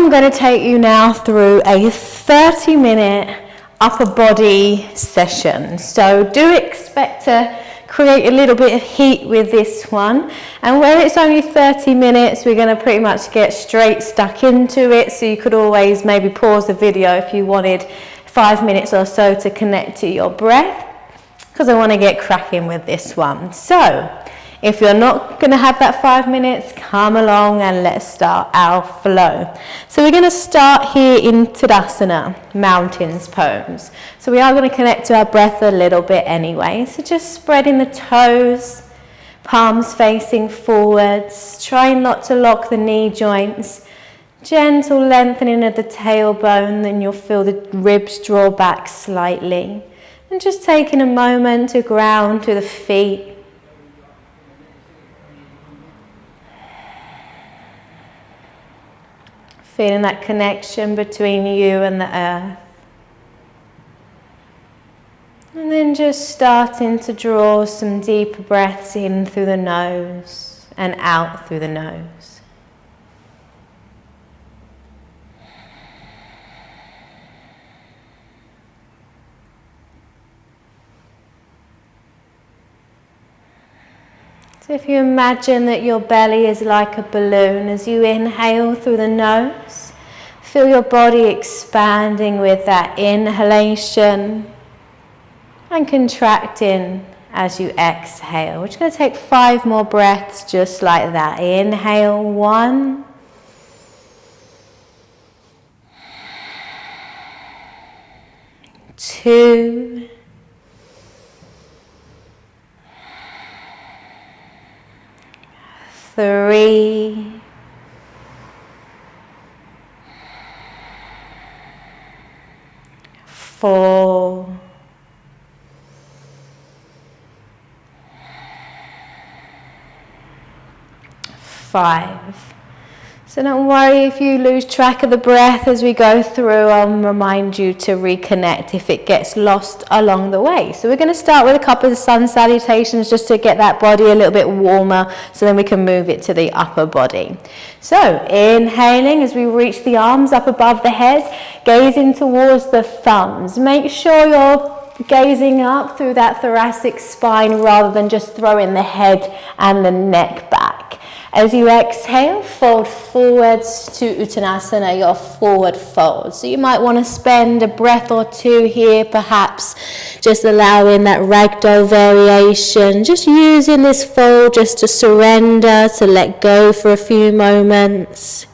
I'm going to take you now through a 30-minute upper body session. So do expect to create a little bit of heat with this one, and where it's only 30 minutes we're going to pretty much get straight stuck into it, so you could always maybe pause the video if you wanted 5 minutes or so to connect to your breath, because I want to get cracking with this one. So if you're not going to have that 5 minutes, come along and let's start our flow. So we're going to start here in Tadasana, mountains pose. So we are going to connect to our breath a little bit anyway. So just spreading the toes, palms facing forwards, trying not to lock the knee joints. Gentle lengthening of the tailbone, then you'll feel the ribs draw back slightly. And just taking a moment to ground to the feet. Feeling that connection between you and the earth. And then just starting to draw some deeper breaths in through the nose and out through the nose. So if you imagine that your belly is like a balloon, as you inhale through the nose, feel your body expanding with that inhalation and contracting as you exhale. We're just going to take 5 more breaths just like that. Inhale, 1. 2. 3. 4. 5. So don't worry if you lose track of the breath as we go through. I'll remind you to reconnect if it gets lost along the way. So we're going to start with a couple of sun salutations just to get that body a little bit warmer, so then we can move it to the upper body. So inhaling as we reach the arms up above the head, gazing towards the thumbs. Make sure you're gazing up through that thoracic spine rather than just throwing the head and the neck back. As you exhale, fold forwards to Uttanasana, your forward fold. So you might want to spend a breath or two here, perhaps just allowing that ragdoll variation, just using this fold just to surrender, to let go for a few moments.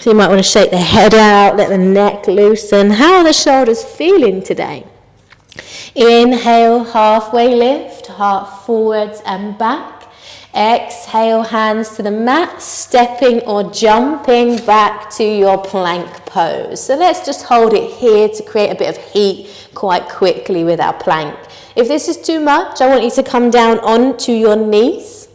So you might want to shake the head out, let the neck loosen. How are the shoulders feeling today? Inhale, halfway lift, heart forwards and back. Exhale, hands to the mat, stepping or jumping back to your plank pose. So let's just hold it here to create a bit of heat quite quickly with our plank. If this is too much, I want you to come down onto your knees.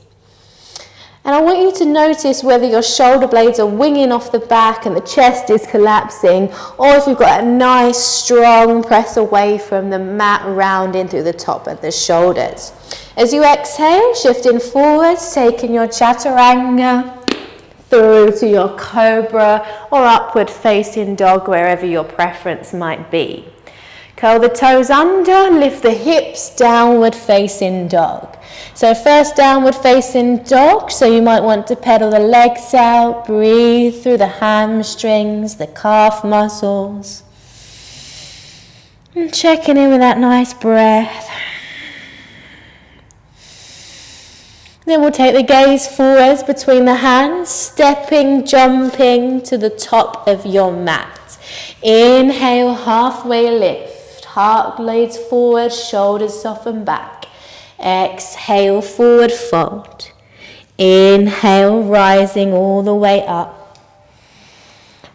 And I want you to notice whether your shoulder blades are winging off the back and the chest is collapsing, or if you've got a nice strong press away from the mat, rounding through the top of the shoulders. As you exhale, shifting forwards, taking your chaturanga through to your cobra or upward facing dog, wherever your preference might be. Curl the toes under, lift the hips, downward facing dog. So first downward facing dog, so you might want to pedal the legs out, breathe through the hamstrings, the calf muscles. And checking in with that nice breath. Then we'll take the gaze forwards between the hands, stepping, jumping to the top of your mat. Inhale, halfway lift, heart blades forward, shoulders soften back. Exhale, forward fold. Inhale, rising all the way up.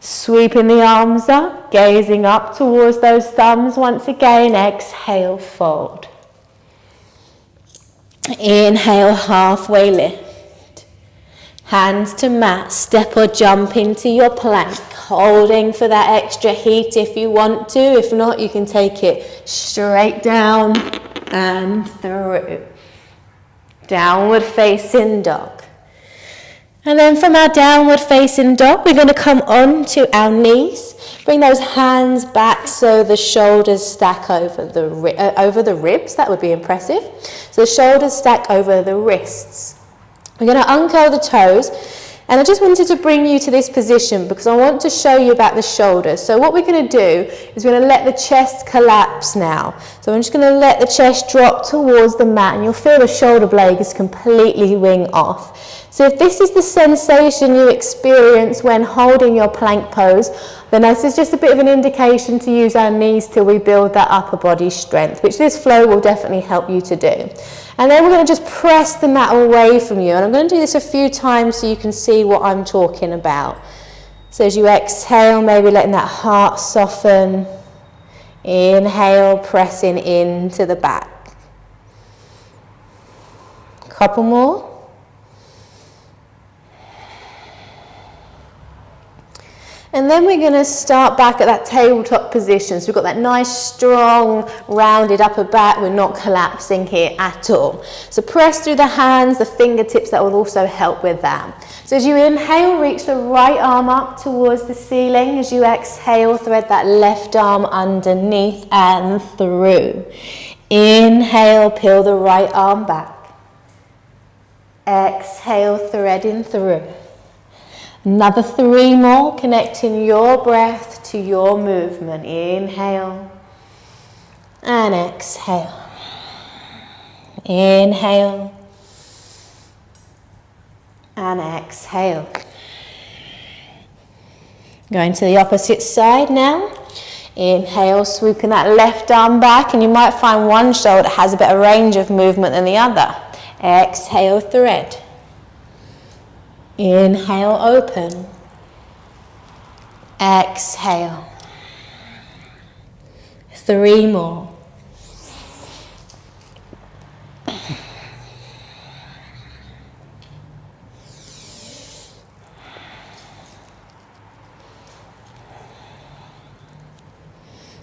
Sweeping the arms up, gazing up towards those thumbs once again. Exhale, fold. Inhale, halfway lift. Hands to mat, step or jump into your plank, holding for that extra heat if you want to. If not, you can take it straight down and through. Downward facing dog. And then from our downward facing dog, we're going to come on to our knees. Bring those hands back so the shoulders stack over the ribs. That would be impressive. So the shoulders stack over the wrists. We're going to uncurl the toes. And I just wanted to bring you to this position because I want to show you about the shoulders. So what we're going to do is we're going to let the chest collapse now. So I'm just going to let the chest drop towards the mat and you'll feel the shoulder blades completely wing off. So if this is the sensation you experience when holding your plank pose, then this is just a bit of an indication to use our knees till we build that upper body strength, which this flow will definitely help you to do. And then we're going to just press the mat away from you. And I'm going to do this a few times so you can see what I'm talking about. So as you exhale, maybe letting that heart soften. Inhale, pressing into the back. Couple more. And then we're going to start back at that tabletop position. So we've got that nice, strong, rounded upper back. We're not collapsing here at all. So press through the hands, the fingertips, that will also help with that. So as you inhale, reach the right arm up towards the ceiling. As you exhale, thread that left arm underneath and through. Inhale, peel the right arm back. Exhale, threading through. Another 3 more, connecting your breath to your movement. Inhale and exhale. Inhale and exhale. Going to the opposite side now. Inhale, swooping that left arm back, and you might find one shoulder has a better range of movement than the other. Exhale, thread. Inhale, open. Exhale. 3 more.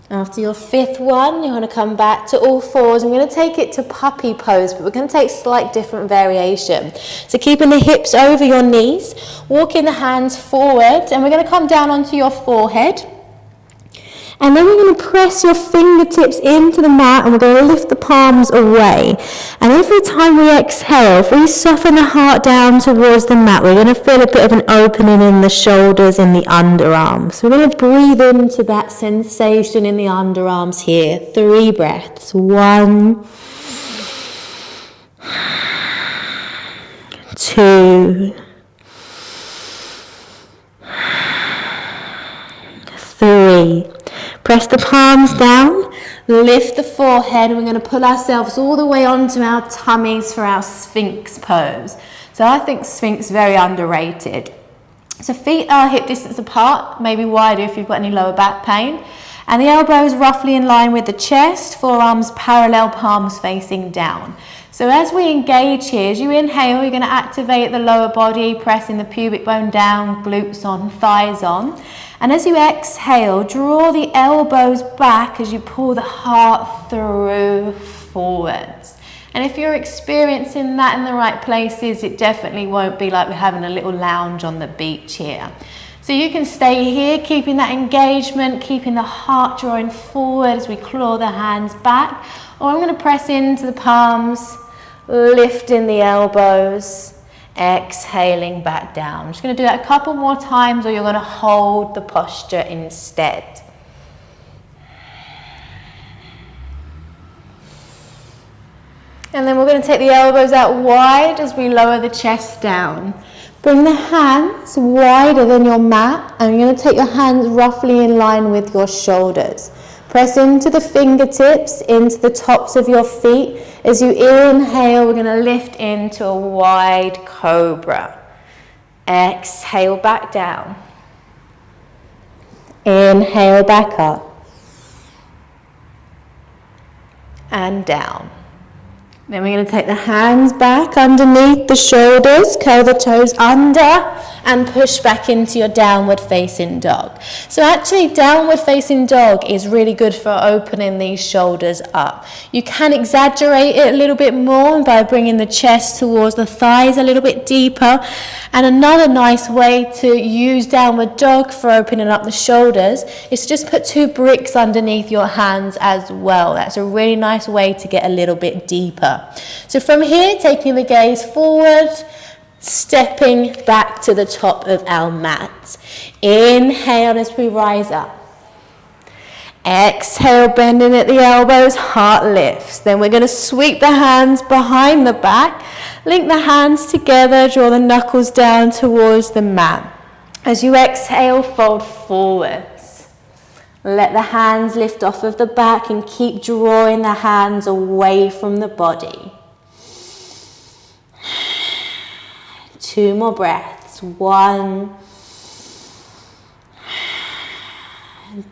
After your 5th one, you're going to come back to all fours. I'm going to take it to puppy pose, but we're going to take slight different variation. So keeping the hips over your knees, walking the hands forward, and we're going to come down onto your forehead. And then we're going to press your fingertips into the mat and we're going to lift the palms away. And every time we exhale, if we soften the heart down towards the mat, we're going to feel a bit of an opening in the shoulders and the underarms. So we're going to breathe into that sensation in the underarms here. 3 breaths. 1, 2, 3. Press the palms down, lift the forehead, and we're going to pull ourselves all the way onto our tummies for our Sphinx pose. So I think Sphinx very underrated. So feet are hip distance apart, maybe wider if you've got any lower back pain. And the elbows roughly in line with the chest, forearms parallel, palms facing down. So as we engage here, as you inhale, you're going to activate the lower body, pressing the pubic bone down, glutes on, thighs on. And as you exhale, draw the elbows back as you pull the heart through forwards. And if you're experiencing that in the right places, it definitely won't be like we're having a little lounge on the beach here. So you can stay here, keeping that engagement, keeping the heart drawing forward as we claw the hands back. Or I'm going to press into the palms, lifting the elbows. Exhaling back down. I'm just going to do that a couple more times, or you're going to hold the posture instead. And then we're going to take the elbows out wide as we lower the chest down. Bring the hands wider than your mat, and you're going to take your hands roughly in line with your shoulders. Press into the fingertips, into the tops of your feet. As you inhale, we're going to lift into a wide cobra. Exhale back down. Inhale back up. And down. Then we're going to take the hands back underneath the shoulders, curl the toes under and push back into your downward facing dog. So actually downward facing dog is really good for opening these shoulders up. You can exaggerate it a little bit more by bringing the chest towards the thighs a little bit deeper. And another nice way to use downward dog for opening up the shoulders is to just put 2 bricks underneath your hands as well. That's a really nice way to get a little bit deeper. So from here, taking the gaze forward, stepping back to the top of our mat. Inhale as we rise up. Exhale, bending at the elbows, heart lifts. Then we're going to sweep the hands behind the back, link the hands together, draw the knuckles down towards the mat. As you exhale, fold forwards. Let the hands lift off of the back and keep drawing the hands away from the body. 2 more breaths. 1,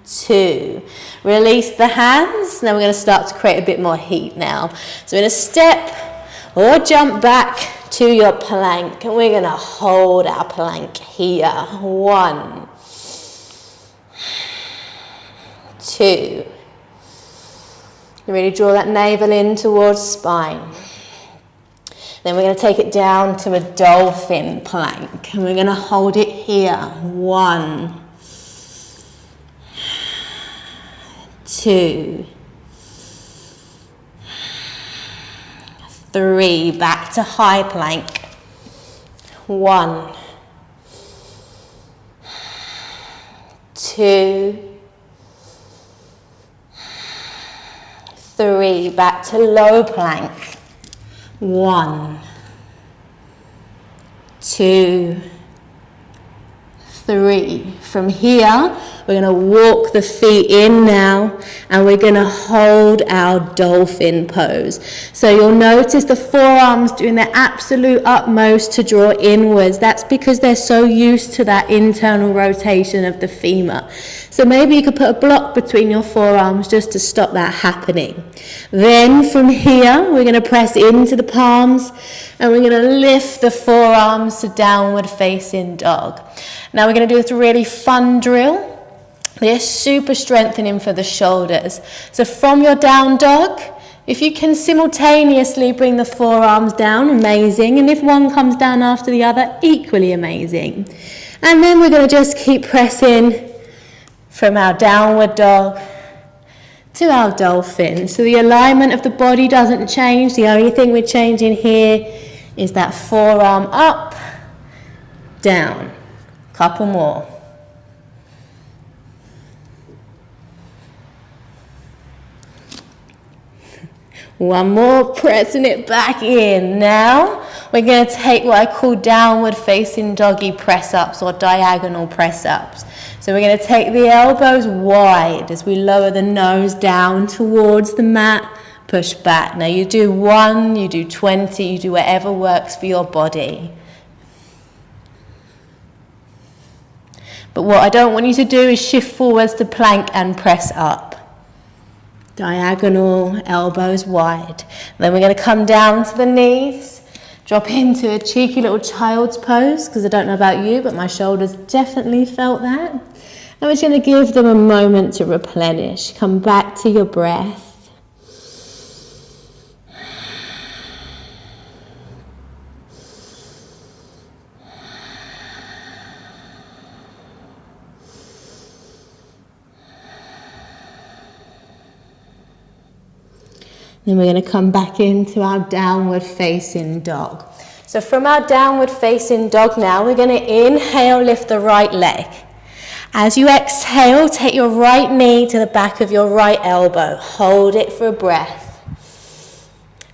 2. Release the hands. Now we're going to start to create a bit more heat now. So we're going to step or jump back to your plank. And we're going to hold our plank here. 1, 2. Really draw that navel in towards spine. Then we're going to take it down to a dolphin plank. And we're going to hold it here. 1, 2, 3. Back to high plank. 1, 2, 3. Back to low plank. 1, 2, 3. From here, we're going to walk the feet in now and we're going to hold our dolphin pose. So you'll notice the forearms doing their absolute utmost to draw inwards. That's because they're so used to that internal rotation of the femur. So maybe you could put a block between your forearms just to stop that happening. Then from here, we're going to press into the palms and we're going to lift the forearms to downward facing dog. Now we're going to do this really fun drill. They're super strengthening for the shoulders. So from your down dog, if you can simultaneously bring the forearms down, amazing. And if one comes down after the other, equally amazing. And then we're going to just keep pressing from our downward dog to our dolphin. So the alignment of the body doesn't change. The only thing we're changing here is that forearm up, down. Couple more. One more, pressing it back in. Now we're going to take what I call downward facing doggy press ups or diagonal press ups. So we're going to take the elbows wide as we lower the nose down towards the mat, push back. Now you do 1, you do 20, you do whatever works for your body. But what I don't want you to do is shift forwards to plank and press up. Diagonal, elbows wide. Then we're going to come down to the knees, drop into a cheeky little child's pose, because I don't know about you, but my shoulders definitely felt that. And we're just going to give them a moment to replenish. Come back to your breath. Then we're going to come back into our downward facing dog. So from our downward facing dog now, we're going to inhale, lift the right leg. As you exhale, take your right knee to the back of your right elbow. Hold it for a breath.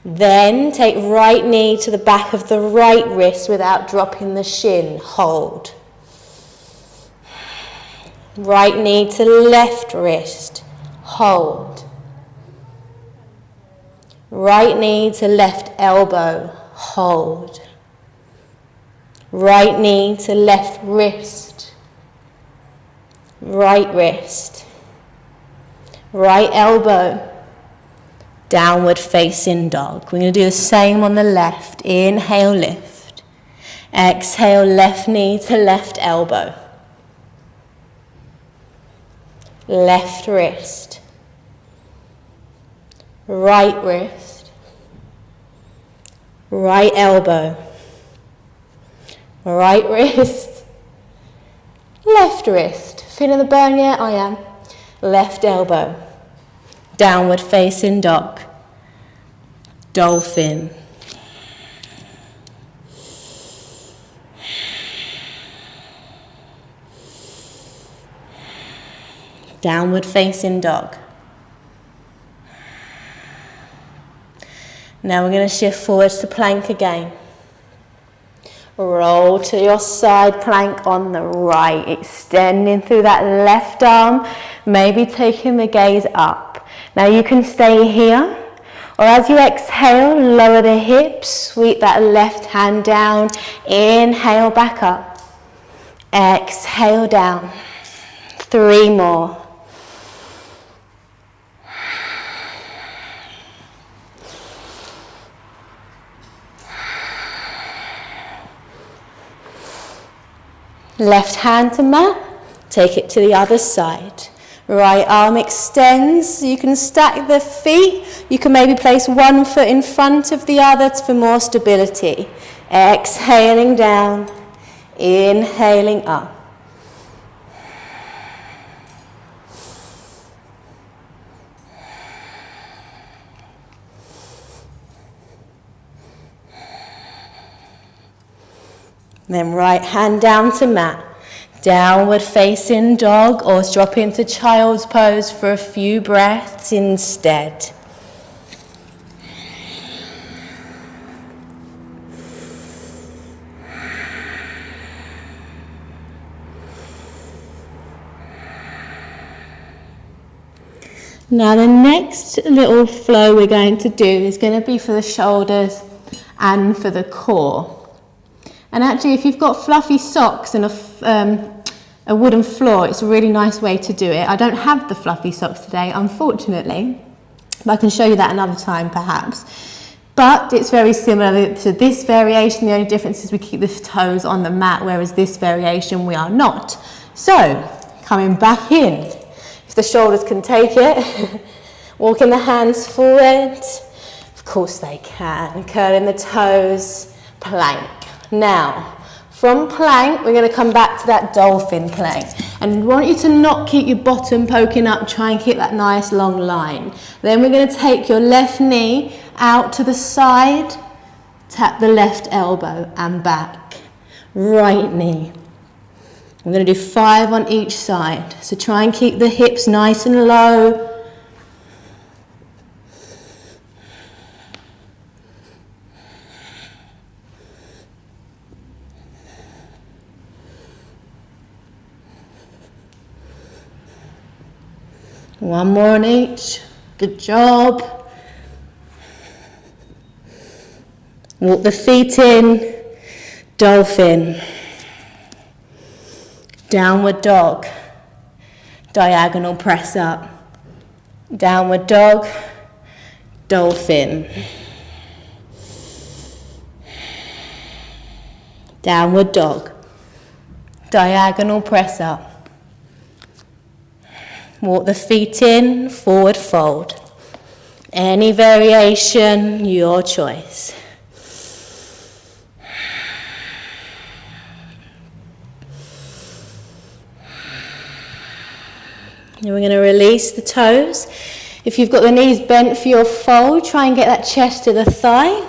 Then take right knee to the back of the right wrist without dropping the shin. Hold. Right knee to left wrist. Hold. Right knee to left elbow, hold. Right knee to left wrist. Right wrist. Right elbow, downward facing dog. We're going to do the same on the left. Inhale, lift. Exhale, left knee to left elbow. Left wrist. Right wrist. Right elbow. Right wrist. Left wrist. Feeling the burn yet? I am. Left elbow. Downward facing dog. Dolphin. Downward facing dog. Now we're going to shift forwards to plank again. Roll to your side plank on the right, extending through that left arm, maybe taking the gaze up. Now you can stay here, or as you exhale, lower the hips, sweep that left hand down, inhale back up, exhale down, 3 more. Left hand to mat, take it to the other side. Right arm extends, you can stack the feet, you can maybe place one foot in front of the other for more stability. Exhaling down, inhaling up. Then right hand down to mat, downward facing dog, or drop into child's pose for a few breaths instead. Now the next little flow we're going to do is going to be for the shoulders and for the core. And actually, if you've got fluffy socks and a wooden floor, it's a really nice way to do it. I don't have the fluffy socks today, unfortunately, but I can show you that another time perhaps. But it's very similar to this variation. The only difference is we keep the toes on the mat, whereas this variation we are not. So, coming back in. If the shoulders can take it, walking the hands forward. Of course they can. Curling the toes, plank. Now, from plank, we're going to come back to that dolphin plank. And we want you to not keep your bottom poking up, try and keep that nice long line. Then we're going to take your left knee out to the side, tap the left elbow and back. Right knee. We're going to do 5 on each side. So try and keep the hips nice and low. One more on each. Good job. Walk the feet in. Dolphin. Downward dog. Diagonal press up. Downward dog. Dolphin. Downward dog. Diagonal press up. Walk the feet in, forward fold. Any variation, your choice. And we're going to release the toes. If you've got the knees bent for your fold, try and get that chest to the thigh.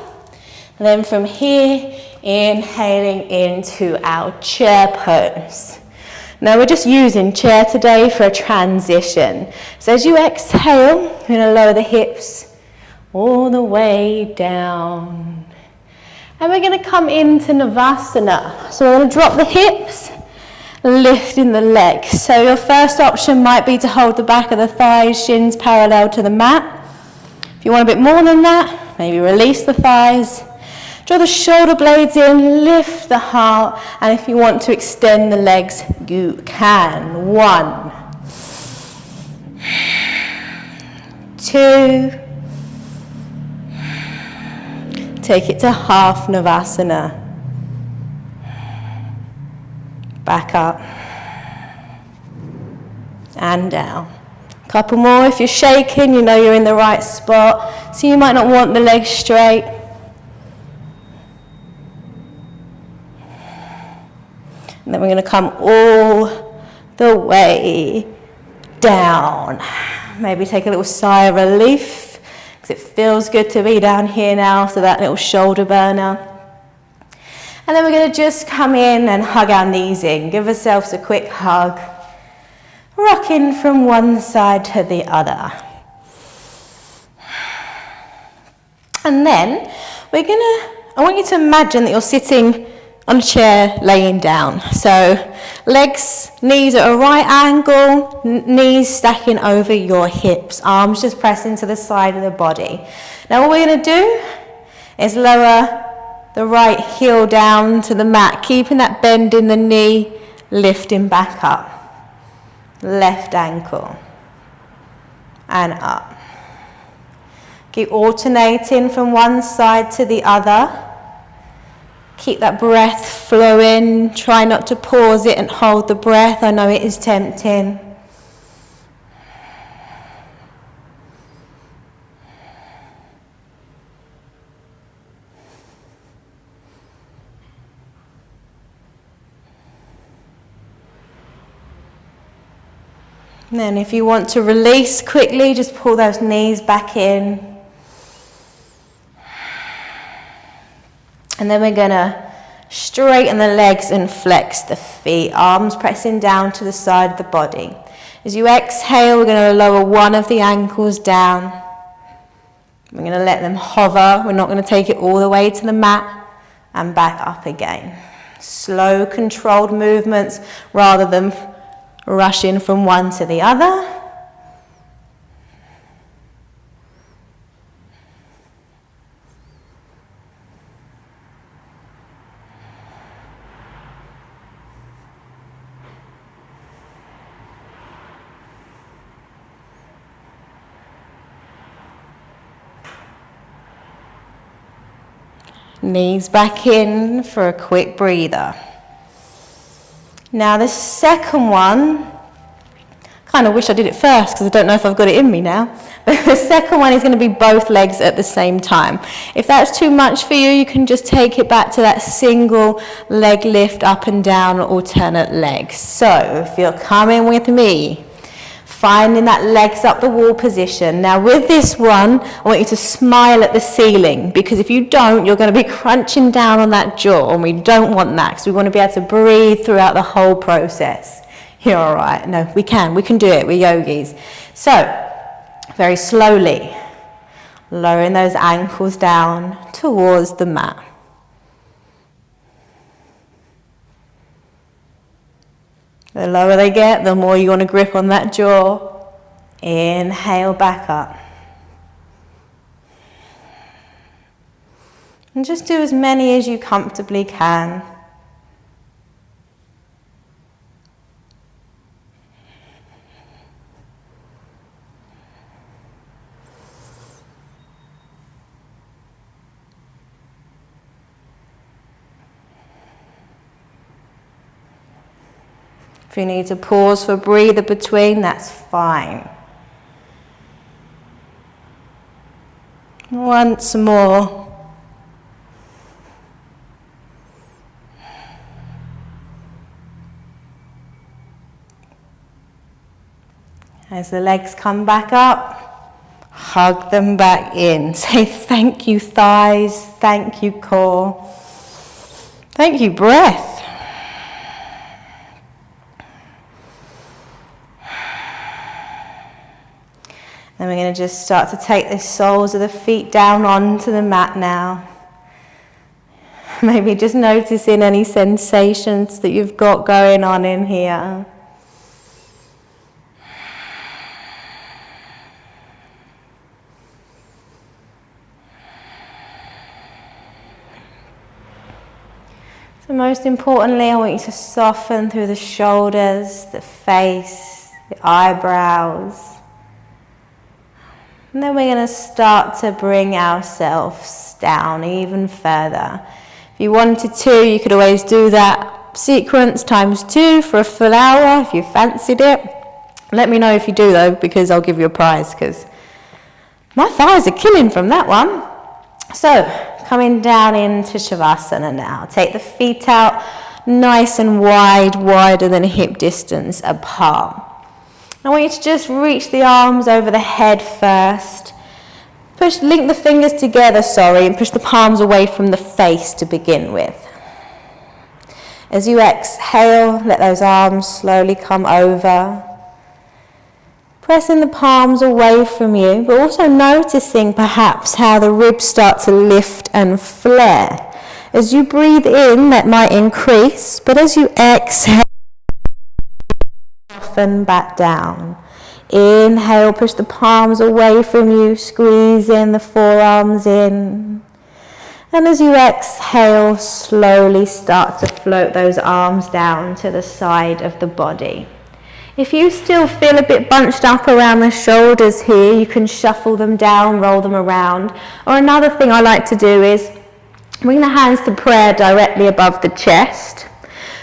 And then from here, inhaling into our chair pose. Now we're just using chair today for a transition. So as you exhale, you're going to lower the hips all the way down. And we're going to come into Navasana. So we're going to drop the hips, lifting the legs. So your first option might be to hold the back of the thighs, shins parallel to the mat. If you want a bit more than that, maybe release the thighs. Draw the shoulder blades in, lift the heart, and if you want to extend the legs, you can. 1, 2, Take it to half Navasana. Back up. And down. Couple more. If you're shaking, you know you're in the right spot. So you might not want the legs straight. And then we're going to come all the way down. Maybe take a little sigh of relief, because it feels good to be down here now after that little shoulder burner. And then we're going to just come in and hug our knees in. Give ourselves a quick hug. Rocking from one side to the other. And then I want you to imagine that you're sitting on a chair laying down. So legs, knees at a right angle, knees stacking over your hips, arms just pressing to the side of the body. Now what we're going to do is lower the right heel down to the mat, keeping that bend in the knee, lifting back up. Left ankle and up. Keep alternating from one side to the other. Keep that breath flowing. Try not to pause it and hold the breath. I know it is tempting. And then if you want to release quickly, just pull those knees back in. And then we're going to straighten the legs and flex the feet. Arms pressing down to the side of the body. As you exhale, we're going to lower one of the ankles down. We're going to let them hover. We're not going to take it all the way to the mat and back up again. Slow, controlled movements rather than rushing from one to the other. Knees back in for a quick breather. Now the second one, kind of wish I did it first because I don't know if I've got it in me now. But the second one is going to be both legs at the same time. If that's too much for you, you can just take it back to that single leg lift up and down, alternate legs. So if you're coming with me, finding that legs up the wall position. Now with this one, I want you to smile at the ceiling, because if you don't, you're going to be crunching down on that jaw, and we don't want that, because we want to be able to breathe throughout the whole process. You're all right. No, we can do it. We're yogis. So very slowly, lowering those ankles down towards the mat. The lower they get, the more you want to grip on that jaw. Inhale back up. And just do as many as you comfortably can. If you need to pause for a breather between, that's fine. Once more. As the legs come back up, hug them back in. Say thank you, thighs. Thank you, core. Thank you, breath. And we're going to just start to take the soles of the feet down onto the mat now. Maybe just noticing any sensations that you've got going on in here. So most importantly, I want you to soften through the shoulders, the face, the eyebrows. And then we're going to start to bring ourselves down even further. If you wanted to, you could always do that sequence times 2 for a full hour if you fancied it. Let me know if you do though, because I'll give you a prize, because my thighs are killing from that one. So, coming down into Shavasana now. Take the feet out nice and wide, wider than hip distance apart. I want you to just reach the arms over the head first. Link the fingers together, and push the palms away from the face to begin with. As you exhale, let those arms slowly come over. Pressing the palms away from you, but also noticing perhaps how the ribs start to lift and flare. As you breathe in, that might increase, but as you exhale, soften back down. Inhale, push the palms away from you, squeeze in the forearms in. And as you exhale, slowly start to float those arms down to the side of the body. If you still feel a bit bunched up around the shoulders here, you can shuffle them down, roll them around. Or another thing I like to do is bring the hands to prayer directly above the chest.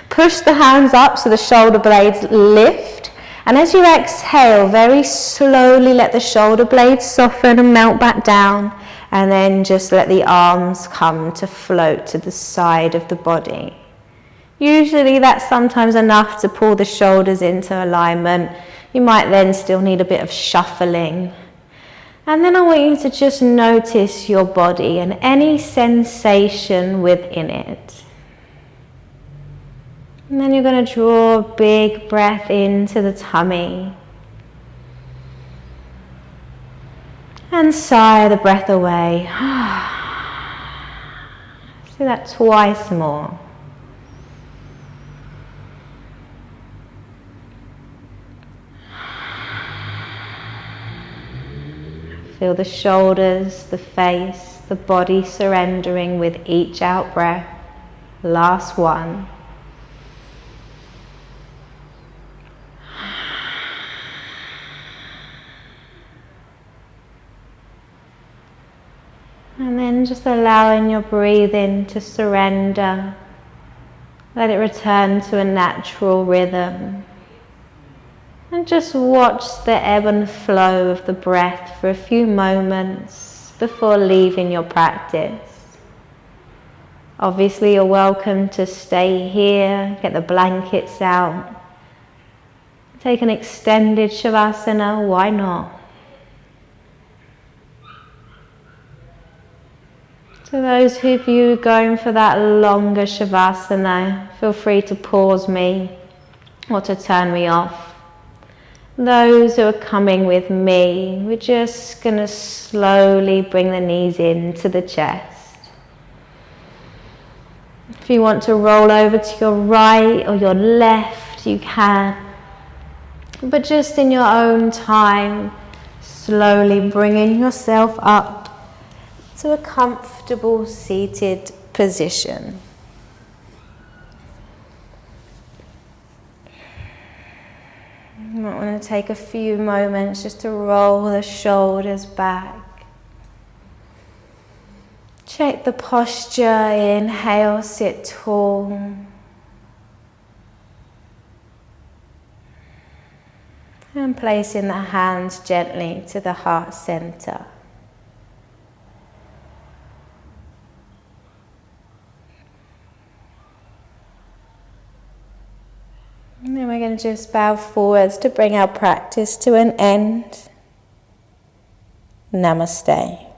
Push the hands up so the shoulder blades lift. And as you exhale, very slowly let the shoulder blades soften and melt back down. And then just let the arms come to float to the side of the body. Usually that's sometimes enough to pull the shoulders into alignment. You might then still need a bit of shuffling. And then I want you to just notice your body and any sensation within it. And then you're going to draw a big breath into the tummy. And sigh the breath away. Do that twice more. Feel the shoulders, the face, the body surrendering with each out breath. Last one. And then just allowing your breathing to surrender. Let it return to a natural rhythm. And just watch the ebb and flow of the breath for a few moments before leaving your practice. Obviously, you're welcome to stay here, get the blankets out, take an extended Shavasana, why not? To those of you going for that longer Shavasana, feel free to pause me or to turn me off. Those who are coming with me, we're just going to slowly bring the knees into the chest. If you want to roll over to your right or your left, you can. But just in your own time, slowly bringing yourself up to a comfortable seated position. You might want to take a few moments just to roll the shoulders back. Check the posture. Inhale, sit tall. And placing the hands gently to the heart center. And then we're going to just bow forwards to bring our practice to an end. Namaste.